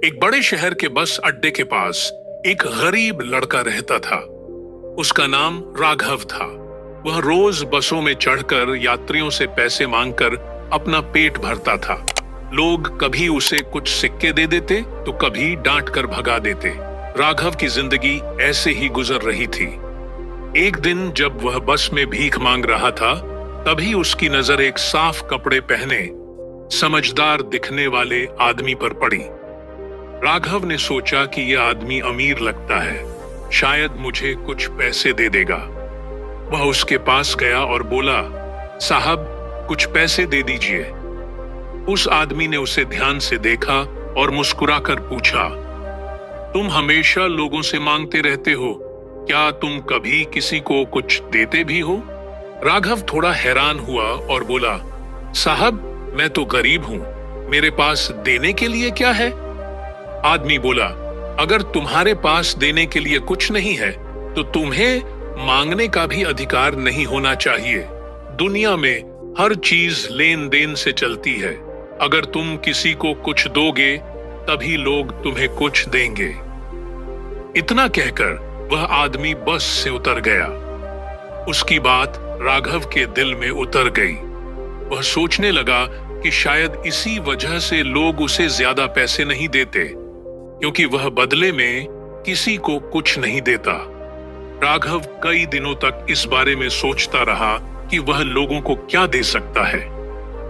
एक बड़े शहर के बस अड्डे के पास एक गरीब लड़का रहता था। उसका नाम राघव था। वह रोज बसों में चढ़कर यात्रियों से पैसे मांगकर अपना पेट भरता था। लोग कभी उसे कुछ सिक्के दे देते तो कभी डांट कर भगा देते। राघव की जिंदगी ऐसे ही गुजर रही थी। एक दिन जब वह बस में भीख मांग रहा था, तभी उसकी नजर एक साफ कपड़े पहने समझदार दिखने वाले आदमी पर पड़ी। राघव ने सोचा कि यह आदमी अमीर लगता है, शायद मुझे कुछ पैसे दे देगा। वह उसके पास गया और बोला, साहब कुछ पैसे दे दीजिए। उस आदमी ने उसे ध्यान से देखा और मुस्कुराकर पूछा, तुम हमेशा लोगों से मांगते रहते हो, क्या तुम कभी किसी को कुछ देते भी हो? राघव थोड़ा हैरान हुआ और बोला, साहब मैं तो गरीब हूं, मेरे पास देने के लिए क्या है? आदमी बोला, अगर तुम्हारे पास देने के लिए कुछ नहीं है तो तुम्हें मांगने का भी अधिकार नहीं होना चाहिए। दुनिया में हर चीज लेन देन से चलती है। अगर तुम किसी को कुछ दोगे तभी लोग तुम्हें कुछ देंगे। इतना कहकर वह आदमी बस से उतर गया। उसकी बात राघव के दिल में उतर गई। वह सोचने लगा कि शायद इसी वजह से लोग उसे ज्यादा पैसे नहीं देते, क्योंकि वह बदले में किसी को कुछ नहीं देता। राघव कई दिनों तक इस बारे में सोचता रहा कि वह लोगों को क्या दे सकता है।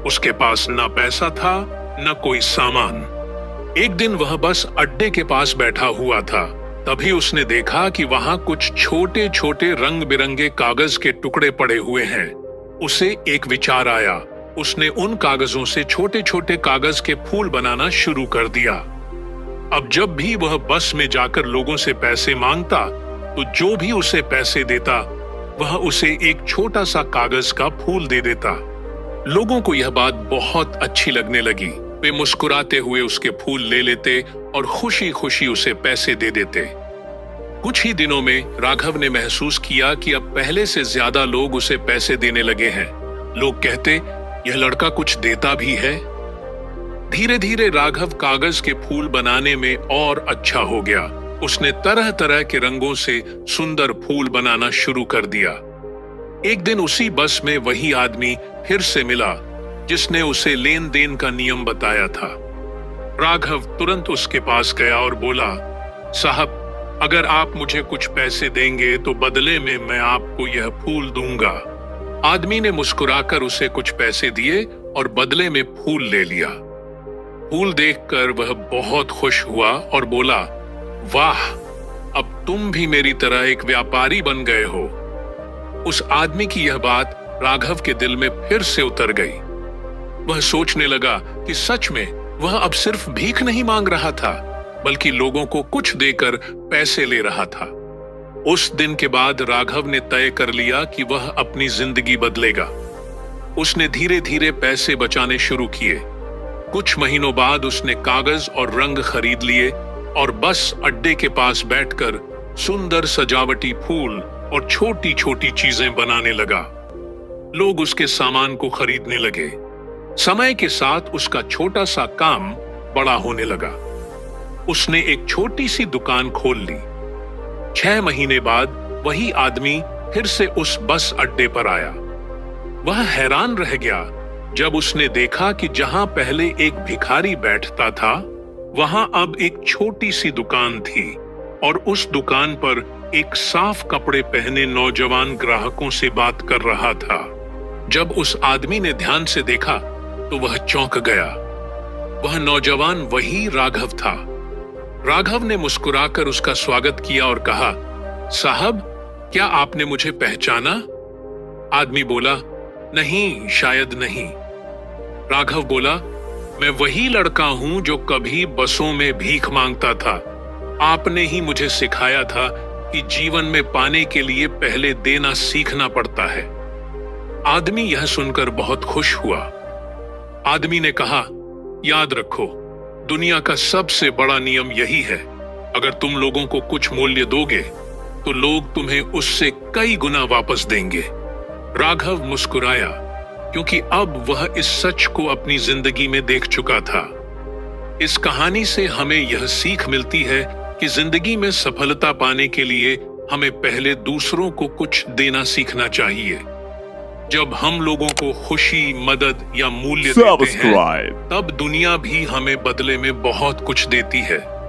उसके पास न पैसा था न कोई सामान। एक दिन वह बस अड्डे के पास बैठा हुआ था, तभी उसने देखा कि वहां कुछ छोटे छोटे रंग बिरंगे कागज के टुकड़े पड़े हुए हैं। उसे एक विचार आया। उसने उन कागजों से छोटे छोटे कागज के फूल बनाना शुरू कर दिया। अब जब भी वह बस में जाकर लोगों से पैसे मांगता तो जो भी उसे पैसे देता वह उसे एक छोटा सा कागज का फूल दे देता। लोगों को यह बात बहुत अच्छी लगने लगी। वे मुस्कुराते हुए उसके फूल ले लेते और खुशी खुशी उसे पैसे दे देते। कुछ ही दिनों में राघव ने महसूस किया कि अब पहले से ज्यादा लोग उसे पैसे देने लगे हैं। लोग कहते, यह लड़का कुछ देता भी है। धीरे धीरे राघव कागज के फूल बनाने में और अच्छा हो गया। उसने तरह तरह के रंगों से सुंदर फूल बनाना शुरू कर दिया। एक दिन उसी बस में वही आदमी फिर से मिला जिसने उसे लेन देन का नियम बताया था। राघव तुरंत उसके पास गया और बोला, साहब अगर आप मुझे कुछ पैसे देंगे तो बदले में मैं आपको यह फूल दूंगा। आदमी ने मुस्कुराकर उसे कुछ पैसे दिए और बदले में फूल ले लिया। फूल देखकर वह बहुत खुश हुआ और बोला, वाह, अब तुम भी मेरी तरह एक व्यापारी बन गए हो। उस आदमी की यह बात राघव के दिल में फिर से उतर गई। वह सोचने लगा कि सच में वह अब सिर्फ भीख नहीं मांग रहा था, बल्कि लोगों को कुछ देकर पैसे ले रहा था। उस दिन के बाद राघव ने तय कर लिया कि वह अपनी जिंदगी बदलेगा। उसने धीरे धीरे पैसे बचाने शुरू किए। कुछ महीनों बाद उसने कागज और रंग खरीद लिए और बस अड्डे के पास बैठकर सुंदर सजावटी फूल और छोटी छोटी चीजें बनाने लगा। लोग उसके सामान को खरीदने लगे। समय के साथ उसका छोटा सा काम बड़ा होने लगा। उसने एक छोटी सी दुकान खोल ली। 6 महीने बाद वही आदमी फिर से उस बस अड्डे पर आया। वह हैरान रह गया जब उसने देखा कि जहां पहले एक भिखारी बैठता था, वहां अब एक छोटी सी दुकान थी और उस दुकान पर एक साफ कपड़े पहने नौजवान ग्राहकों से बात कर रहा था। जब उस आदमी ने ध्यान से देखा तो वह चौंक गया। वह नौजवान वही राघव था। राघव ने मुस्कुराकर उसका स्वागत किया और कहा, साहब क्या आपने मुझे पहचाना? आदमी बोला, नहीं, शायद नहीं। राघव बोला, मैं वही लड़का हूं जो कभी बसों में भीख मांगता था। आपने ही मुझे सिखाया था कि जीवन में पाने के लिए पहले देना सीखना पड़ता है। आदमी यह सुनकर बहुत खुश हुआ। आदमी ने कहा, याद रखो, दुनिया का सबसे बड़ा नियम यही है, अगर तुम लोगों को कुछ मूल्य दोगे तो लोग तुम्हें उससे कई गुना वापस देंगे। राघव मुस्कुराया, क्योंकि अब वह इस सच को अपनी जिंदगी में देख चुका था। इस कहानी से हमें यह सीख मिलती है कि जिंदगी में सफलता पाने के लिए हमें पहले दूसरों को कुछ देना सीखना चाहिए। जब हम लोगों को खुशी, मदद या मूल्य देते हैं, तब दुनिया भी हमें बदले में बहुत कुछ देती है।